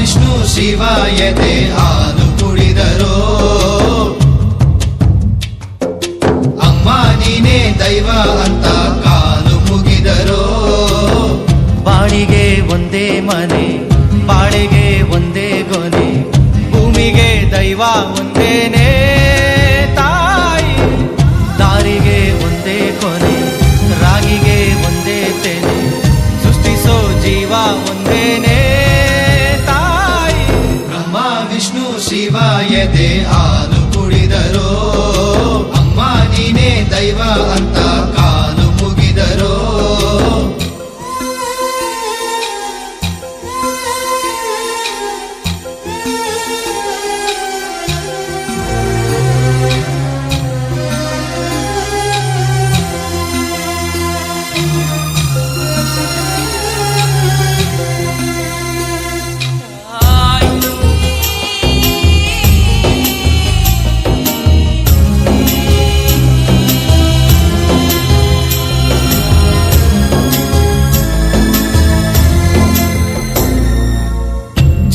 ವಿಷ್ಣು ಶಿವ ಎದೆ ಹಾಲು ಕುಡಿದರೋ ಅಮ್ಮ ನೀನೇ ದೈವ ಅಂತ ಕಾಲು ಮುಗಿದರೋ ಬಾಳಿಗೆ ಒಂದೇ ಮನೆ ಬಾಳೆಗೆ ಒಂದೇ ಗೊನೆ ಭೂಮಿಗೆ ದೈವ ಒಂದೇನೆ ತಾಯಿ ದಾರಿಗೆ ಒಂದೇ ಕೊನೆ ರಾಗಿಗೆ ಒಂದೇ ತೆನೆ ಸೃಷ್ಟಿಸೋ ಜೀವ ಒಂದೇನೆ ತಾಯಿ ಬ್ರಹ್ಮ ವಿಷ್ಣು ಶಿವ ಎದೆ ಹಾಲು ಕುಡಿದರೋ ಅಮ್ಮ ನೀನೇ ದೈವ ಅಂತ ಕಾಲು ಮುಗಿದರೋ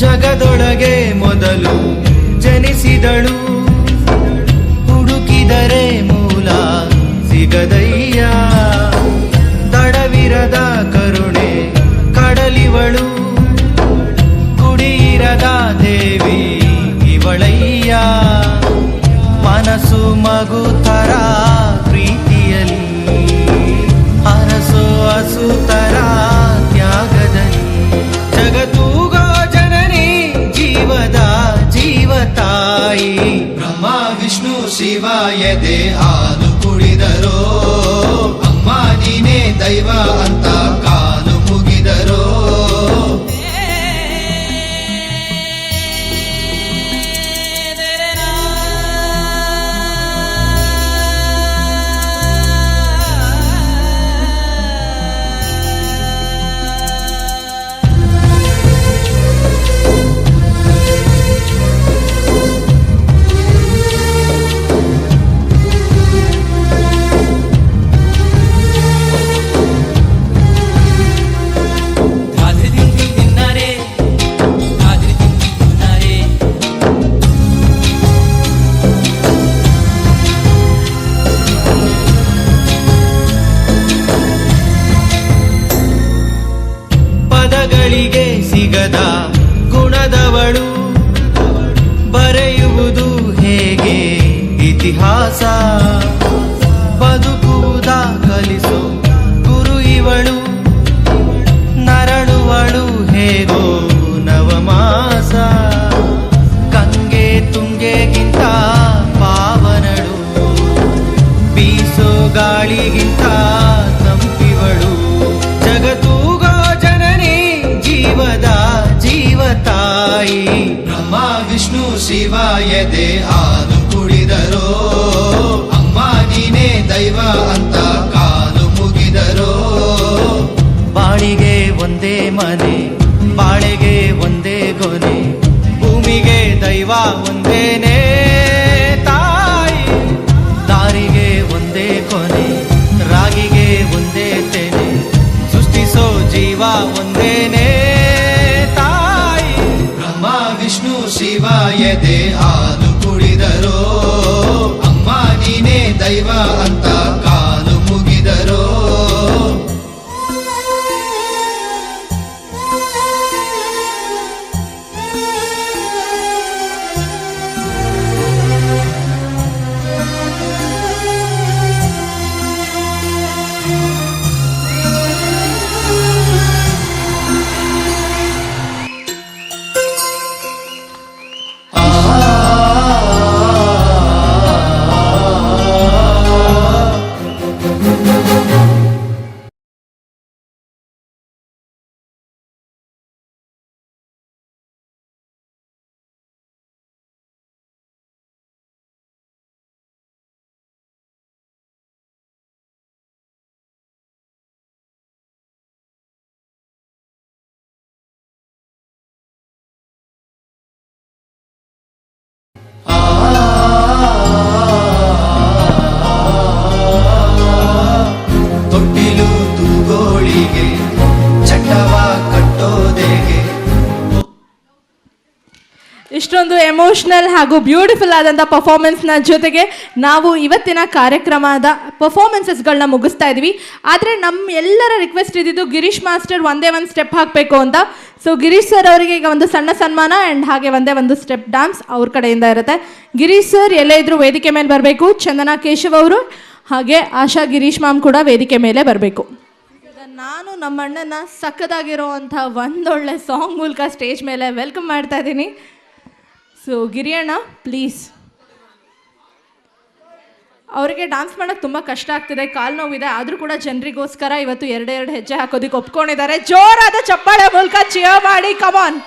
ಜಗದೊಳಗೆ ಮೊದಲು ಜನಿಸಿದಳು ಹುಡುಕಿದರೆ ಮೂಲ ಸಿಗದಯ್ಯ ತಡವಿರದ ಕರುಣೆ ಕಡಲಿವಳು ಗುಡಿಯಿರದ ದೇವಿ ಇವಳಯ್ಯ ಮನಸ್ಸು ಮಗು ತರ ಪ್ರೀತಿಯಲ್ಲಿ ಅರಸೋ ಹಸು ತರ ತ್ಯಾಗದಲ್ಲಿ ಜಗತ್ತೂಗೋ ಜನನಿ ಜೀವದ ಜೀವತಾಯಿ ಬ್ರಹ್ಮ ವಿಷ್ಣು ಶಿವ ಎದೆ ಹಾಲು ಕುಡಿದರೋ ಅಮ್ಮ ನೀನೇ ದೈವ ಅಂತ ಕಾಲು ಮುಗಿದರೋ ಪದಗಳಿಗೆ ಸಿಗದ ಗುಣದವಳು ಬರೆಯುವುದು ಹೇಗೆ ಇತಿಹಾಸ ಬದುಕುವುದ ಕಲಿಸೋ ಗುರು ಇವಳು ನರಳುವಳು ಹೇಗೋ ನವಮಾಸ ಗಂಗೆ ತುಂಗೆಗಿಂತ ಪಾವನಳು ಬೀಸೋ ಗಾಳಿಗಿಂತ ತಂಪಿವಳು ಜಗತ್ತೂಗೋ ಜನನಿ ಜೀವದ ಜೀವತಾಯಿ ಬ್ರಹ್ಮ ವಿಷ್ಣು ಶಿವ ಎದೆ ಹಾಲು ಕುಡಿದರೋ ಅಮ್ಮ ನೀನೇ ದೈವ ಅಂತ ಕಾಲು ಮುಗಿದರೋ ಬಾಳಿಗೆ ಒಂದೇ ಮನೆ ಬಾಳೆಗೆ ಒಂದೇ ಗೊನೆ ಭೂಮಿಗೆ ದೈವ ಒಂದೇನೆ ತಾಯಿ ದಾರಿಗೆ ಒಂದೇ ಕೊನೆ ರಾಗಿಗೆ ಒಂದೇ ತೆನೆ ಸೃಷ್ಟಿಸೋ ಜೀವ ಒಂದೇನೆ ತಾಯಿ ಬ್ರಹ್ಮ ವಿಷ್ಣು ಶಿವ ಎದೆ ಹಾಲು ಕುಡಿದರೋ ಅಮ್ಮ ನೀನೇ ದೈವ ಅಂತ ಕಾಲು ಮುಗಿದರೋ ಆ ಇಷ್ಟೊಂದು ಎಮೋಷ್ನಲ್ ಹಾಗೂ ಬ್ಯೂಟಿಫುಲ್ ಆದಂಥ ಪರ್ಫಾರ್ಮೆನ್ಸ್ನ ಜೊತೆಗೆ ನಾವು ಇವತ್ತಿನ ಕಾರ್ಯಕ್ರಮದ ಪರ್ಫಾರ್ಮೆನ್ಸಸ್ಗಳನ್ನ ಮುಗಿಸ್ತಾ ಇದ್ದೀವಿ. ಆದರೆ ನಮ್ಮ ಎಲ್ಲರ ರಿಕ್ವೆಸ್ಟ್ ಇದ್ದಿದ್ದು ಗಿರೀಶ್ ಮಾಸ್ಟರ್ ಒಂದೇ ಒಂದು ಸ್ಟೆಪ್ ಹಾಕಬೇಕು ಅಂತ. ಸೊ ಗಿರೀಶ್ ಸರ್ ಅವರಿಗೆ ಈಗ ಒಂದು ಸಣ್ಣ ಸನ್ಮಾನ ಆ್ಯಂಡ್ ಹಾಗೆ ಒಂದೇ ಒಂದು ಸ್ಟೆಪ್ ಡ್ಯಾನ್ಸ್ ಅವ್ರ ಕಡೆಯಿಂದ ಇರುತ್ತೆ. ಗಿರೀಶ್ ಸರ್ ಎಲ್ಲೇ ಇದ್ರೂ ವೇದಿಕೆ ಮೇಲೆ ಬರಬೇಕು. ಚಂದನಾ ಕೇಶವ್ ಅವರು ಹಾಗೆ ಆಶಾ ಗಿರೀಶ್ ಮ್ಯಾಮ್ ಕೂಡ ವೇದಿಕೆ ಮೇಲೆ ಬರಬೇಕು. ನಾನು ನಮ್ಮ ಅಣ್ಣನ ಸಕ್ಕದಾಗಿರೋ ಅಂಥ ಒಂದೊಳ್ಳೆ ಸಾಂಗ್ ಮೂಲಕ ಸ್ಟೇಜ್ ಮೇಲೆ ವೆಲ್ಕಮ್ ಮಾಡ್ತಾ ಇದ್ದೀನಿ. So Giriyanna please. ಅವರಿಗೆ ಡಾನ್ಸ್ ಮಾಡೋಕ್ಕೆ ತುಂಬ ಕಷ್ಟ ಆಗ್ತಿದೆ, ಕಾಲು ನೋವಿದೆ, ಆದರೂ ಕೂಡ ಜನರಿಗೋಸ್ಕರ ಇವತ್ತು 2 ಹೆಜ್ಜೆ ಹಾಕೋದಕ್ಕೆ ಒಪ್ಕೊಂಡಿದ್ದಾರೆ. ಜೋರಾದ ಚಪ್ಪಾಳೆ ಮೂಲಕ ಚಿಯರ್ ಮಾಡಿ, ಕಮಾನ್.